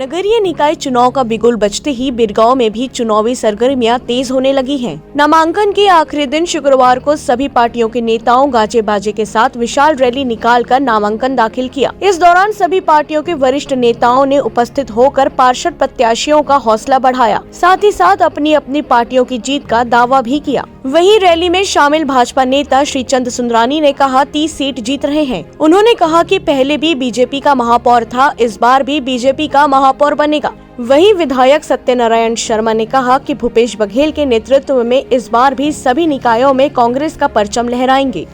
नगरीय निकाय चुनाव का बिगुल बजते ही बिरगांव में भी चुनावी सरगर्मियां तेज होने लगी हैं। नामांकन के आखिरी दिन शुक्रवार को सभी पार्टियों के नेताओं गाजे बाजे के साथ विशाल रैली निकालकर नामांकन दाखिल किया। इस दौरान सभी पार्टियों के वरिष्ठ नेताओं ने उपस्थित होकर पार्षद प्रत्याशियों का हौसला बढ़ाया, साथ ही साथ अपनी अपनी पार्टियों की जीत का दावा भी किया। वहीं रैली में शामिल भाजपा नेता श्री चंद सुंदरानी ने कहा 30 सीट जीत रहे हैं। उन्होंने कहा कि पहले भी बीजेपी का महापौर था, इस बार भी बीजेपी का महापौर बनेगा। वहीं विधायक सत्यनारायण शर्मा ने कहा कि भूपेश बघेल के नेतृत्व में इस बार भी सभी निकायों में कांग्रेस का परचम लहराएंगे।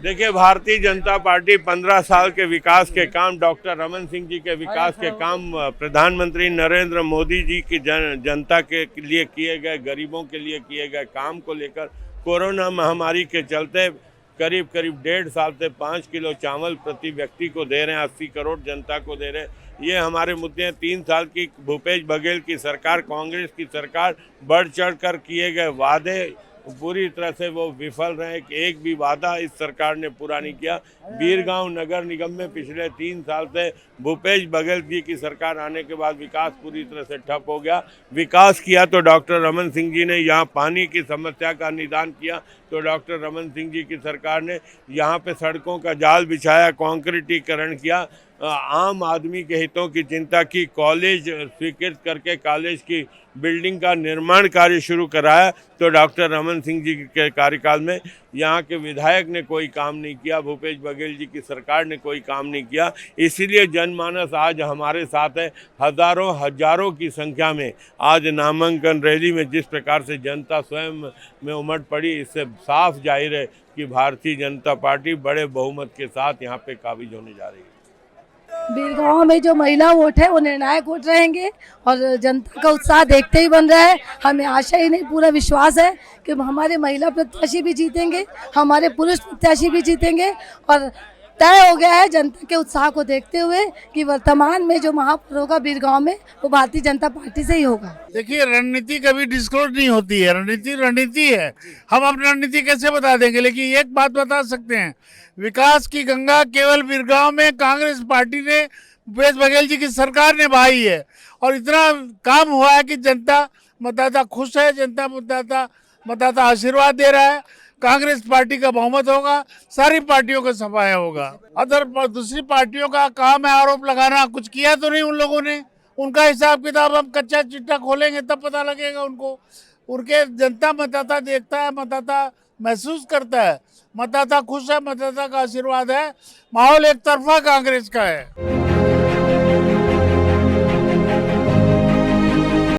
देखिए, भारतीय जनता पार्टी 15 साल के विकास के काम, डॉक्टर रमन सिंह जी के विकास के काम, प्रधानमंत्री नरेंद्र मोदी जी की जनता के लिए किए गए, गरीबों के लिए किए गए काम को लेकर कोरोना महामारी के चलते करीब 1.5 साल से 5 किलो चावल प्रति व्यक्ति को दे रहे हैं, 80 करोड़ जनता को दे रहे हैं। ये हमारे मुद्दे हैं। 3 साल की भूपेश बघेल की सरकार, कांग्रेस की सरकार, बढ़ चढ़ कर किए गए वादे पूरी तरह से वो विफल रहे। एक भी वादा इस सरकार ने पूरा नहीं किया। बीरगांव नगर निगम में पिछले 3 साल से भूपेश बघेल जी की सरकार आने के बाद विकास पूरी तरह से ठप हो गया। विकास किया तो डॉक्टर रमन सिंह जी ने, यहाँ पानी की समस्या का निदान किया तो डॉक्टर रमन सिंह जी की सरकार ने, यहाँ पे सड़कों का जाल बिछाया, कॉन्क्रीटीकरण किया, आम आदमी के हितों की चिंता की, कॉलेज स्वीकृत करके कॉलेज की बिल्डिंग का निर्माण कार्य शुरू कराया तो डॉक्टर रमन सिंह जी के कार्यकाल में यहाँ के विधायक ने कोई काम नहीं किया, भूपेश बघेल जी की सरकार ने कोई काम नहीं किया। इसीलिए जनमानस आज हमारे साथ है। हजारों हजारों की संख्या में आज नामांकन रैली में जिस प्रकार से जनता स्वयं में उमड़ पड़ी, इससे साफ जाहिर है कि भारतीय जनता पार्टी बड़े बहुमत के साथ यहाँ पे काबिज होने जा रही है। बीरगांव में जो महिला वोट है वो निर्णायक वोट रहेंगे और जनता का उत्साह देखते ही बन रहा है। हमें आशा ही नहीं, पूरा विश्वास है कि हमारे महिला प्रत्याशी भी जीतेंगे, हमारे पुरुष प्रत्याशी भी जीतेंगे और तय हो गया है जनता के उत्साह को देखते हुए कि वर्तमान में जो महापौर होगा बीरगांव में वो भारतीय जनता पार्टी से ही होगा। देखिए, रणनीति कभी डिस्क्लोज नहीं होती है। रणनीति है। हम अपनी रणनीति कैसे बता देंगे, लेकिन एक बात बता सकते हैं, विकास की गंगा केवल बीरगांव में कांग्रेस पार्टी ने, भूपेश बघेल जी की सरकार ने बहाई है और इतना काम हुआ है कि जनता मतदाता खुश है, जनता मतदाता आशीर्वाद दे रहा है। कांग्रेस पार्टी का बहुमत होगा, सारी पार्टियों का सफाया होगा। दूसरी पार्टियों का काम है आरोप लगाना, कुछ किया तो नहीं उन लोगों ने। उनका हिसाब किताब हम कच्चा चिट्ठा खोलेंगे तब पता लगेगा उनको। उनके जनता मतदाता देखता है, मतदाता महसूस करता है, मतदाता खुश है, मतदाता का आशीर्वाद है। माहौल एक तरफा कांग्रेस का है।